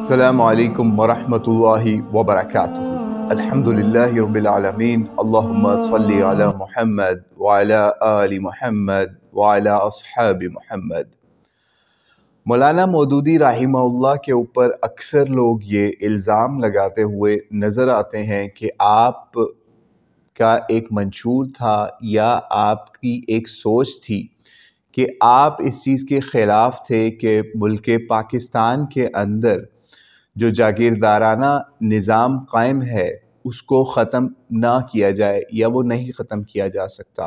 السلام علیکم ورحمۃ اللہ وبرکاتہ۔ الحمدللہ رب العالمین، اللہم صلی علی محمد وعلی آل محمد وعلی اصحاب محمد۔ مولانا مودودی رحمہ اللہ کے اوپر اکثر لوگ یہ الزام لگاتے ہوئے نظر آتے ہیں کہ آپ کا ایک منشور تھا یا آپ کی ایک سوچ تھی کہ آپ اس چیز کے خلاف تھے کہ ملک پاکستان کے اندر جو جاگیردارانہ نظام قائم ہے اس کو ختم نہ کیا جائے یا وہ نہیں ختم کیا جا سکتا۔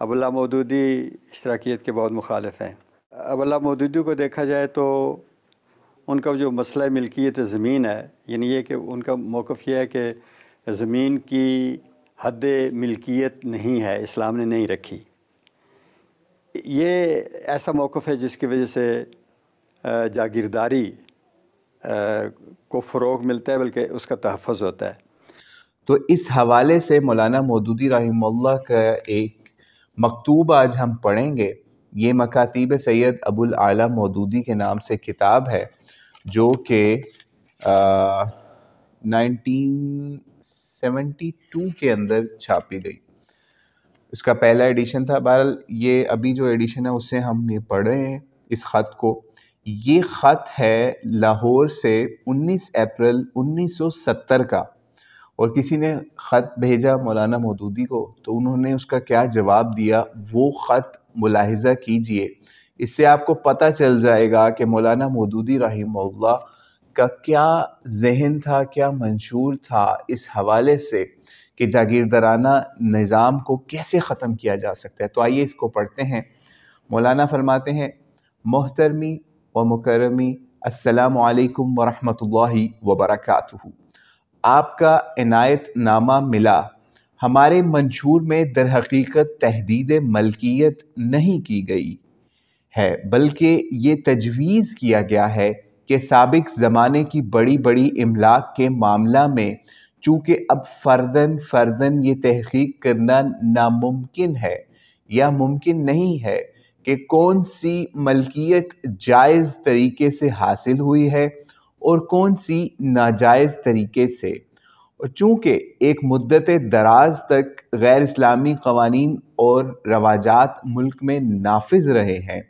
ابواللہ مودودی اشتراکیت کے بہت مخالف ہیں۔ ابواللہ مودودی کو دیکھا جائے تو ان کا جو مسئلہ ملکیت زمین ہے، یعنی یہ کہ ان کا موقف یہ ہے کہ زمین کی حد ملکیت نہیں ہے، اسلام نے نہیں رکھی۔ یہ ایسا موقف ہے جس کی وجہ سے جاگیرداری کو فروغ ملتا ہے، بلکہ اس کا تحفظ ہوتا ہے۔ تو اس حوالے سے مولانا مودودی رحمہ اللہ کا ایک مکتوب آج ہم پڑھیں گے۔ یہ مکاتیب سید ابوالعلا مودودی کے نام سے کتاب ہے جو کہ 1972 کے اندر چھاپی گئی۔ اس کا پہلا ایڈیشن تھا۔ بہرحال یہ ابھی جو ایڈیشن ہے اس سے ہم یہ پڑھ رہے ہیں اس خط کو۔ یہ خط ہے لاہور سے 19 اپریل 1970 کا، اور کسی نے خط بھیجا مولانا مودودی کو تو انہوں نے اس کا کیا جواب دیا وہ خط ملاحظہ کیجئے۔ اس سے آپ کو پتہ چل جائے گا کہ مولانا مودودی رحمہ اللہ کا کیا ذہن تھا، کیا منشور تھا اس حوالے سے کہ جاگیردارانہ نظام کو کیسے ختم کیا جا سکتا ہے۔ تو آئیے اس کو پڑھتے ہیں۔ مولانا فرماتے ہیں: محترمی و مکرمی، السلام علیکم ورحمۃ اللہ وبرکاتہ۔ آپ کا عنایت نامہ ملا۔ ہمارے منشور میں در حقیقت تحدید ملکیت نہیں کی گئی ہے، بلکہ یہ تجویز کیا گیا ہے کہ سابق زمانے کی بڑی بڑی املاک کے معاملہ میں چونکہ اب فرداً یہ تحقیق کرنا ناممکن ہے یا ممکن نہیں ہے کہ کون سی ملکیت جائز طریقے سے حاصل ہوئی ہے اور کون سی ناجائز طریقے سے، اور چونکہ ایک مدت دراز تک غیر اسلامی قوانین اور رواجات ملک میں نافذ رہے ہیں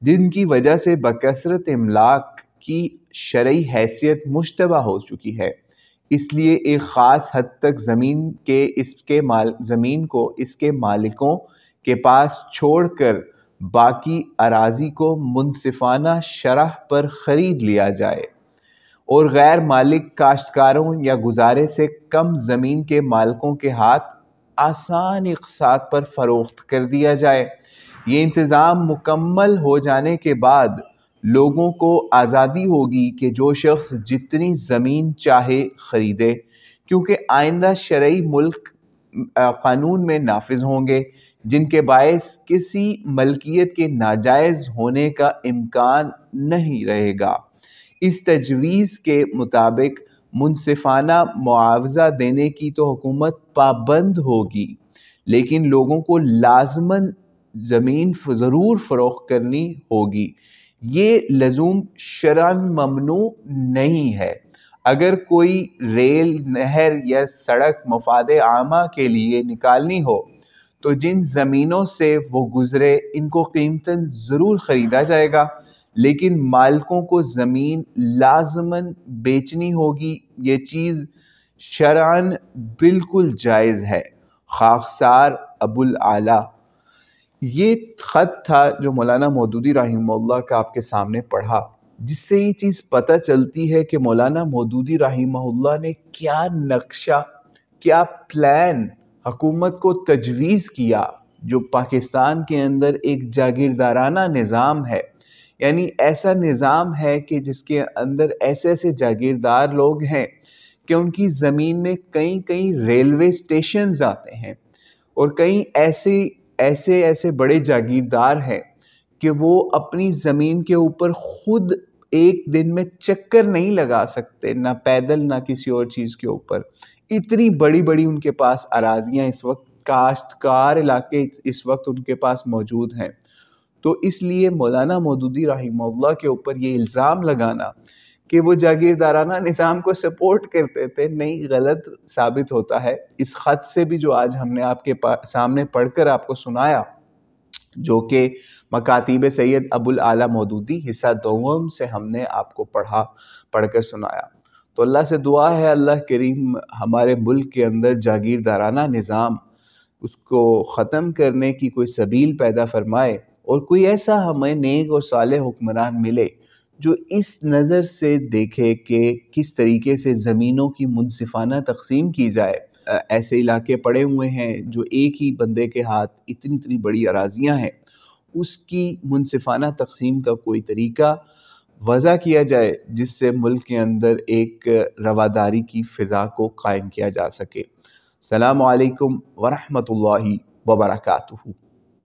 جن کی وجہ سے بکثرت املاک کی شرعی حیثیت مشتبہ ہو چکی ہے، اس لیے ایک خاص حد تک زمین کو اس کے مالکوں کے پاس چھوڑ کر باقی اراضی کو منصفانہ شرح پر خرید لیا جائے اور غیر مالک کاشتکاروں یا گزارے سے کم زمین کے مالکوں کے ہاتھ آسان اقساط پر فروخت کر دیا جائے۔ یہ انتظام مکمل ہو جانے کے بعد لوگوں کو آزادی ہوگی کہ جو شخص جتنی زمین چاہے خریدے، کیونکہ آئندہ شرعی ملک قانون میں نافذ ہوں گے جن کے باعث کسی ملکیت کے ناجائز ہونے کا امکان نہیں رہے گا۔ اس تجویز کے مطابق منصفانہ معاوضہ دینے کی تو حکومت پابند ہوگی، لیکن لوگوں کو لازماً زمین ضرور فروخت کرنی ہوگی۔ یہ لزوم شرعاً ممنوع نہیں ہے۔ اگر کوئی ریل، نہر یا سڑک مفاد عامہ کے لیے نکالنی ہو تو جن زمینوں سے وہ گزرے ان کو قیمتاً ضرور خریدا جائے گا، لیکن مالکوں کو زمین لازماً بیچنی ہوگی۔ یہ چیز شرعاً بالکل جائز ہے۔ خاکسار ابوالعلا۔ یہ خط تھا جو مولانا مودودی رحمہ اللہ کا آپ کے سامنے پڑھا، جس سے یہ چیز پتہ چلتی ہے کہ مولانا مودودی رحمہ اللہ نے کیا نقشہ، کیا پلان حکومت کو تجویز کیا جو پاکستان کے اندر ایک جاگیردارانہ نظام ہے، یعنی ایسا نظام ہے کہ جس کے اندر ایسے جاگیردار لوگ ہیں کہ ان کی زمین میں کئی ریلوے اسٹیشنز آتے ہیں، اور کئی ایسے بڑے جاگیردار ہیں کہ وہ اپنی زمین کے اوپر خود ایک دن میں چکر نہیں لگا سکتے، نہ پیدل نہ کسی اور چیز کے اوپر۔ اتنی بڑی ان کے پاس اراضیاں اس وقت، کاشتکار علاقے اس وقت ان کے پاس موجود ہیں۔ تو اس لیے مولانا مودودی رحمہ اللہ کے اوپر یہ الزام لگانا کہ وہ جاگیردارانہ نظام کو سپورٹ کرتے تھے، نہیں، غلط ثابت ہوتا ہے۔ اس خط سے بھی جو آج ہم نے آپ کے سامنے پڑھ کر آپ کو سنایا، جو کہ مکاتیب سید ابو الاعلیٰ مودودی حصہ دوم سے ہم نے آپ کو پڑھ کر سنایا، تو اللہ سے دعا ہے اللہ کریم ہمارے ملک کے اندر جاگیردارانہ نظام اس کو ختم کرنے کی کوئی سبیل پیدا فرمائے، اور کوئی ایسا ہمیں نیک اور صالح حکمران ملے جو اس نظر سے دیکھے کہ کس طریقے سے زمینوں کی منصفانہ تقسیم کی جائے۔ ایسے علاقے پڑے ہوئے ہیں جو ایک ہی بندے کے ہاتھ اتنی بڑی اراضیاں ہیں، اس کی منصفانہ تقسیم کا کوئی طریقہ وضع کیا جائے جس سے ملک کے اندر ایک رواداری کی فضا کو قائم کیا جا سکے۔ السلام علیکم ورحمۃ اللہ وبرکاتہ۔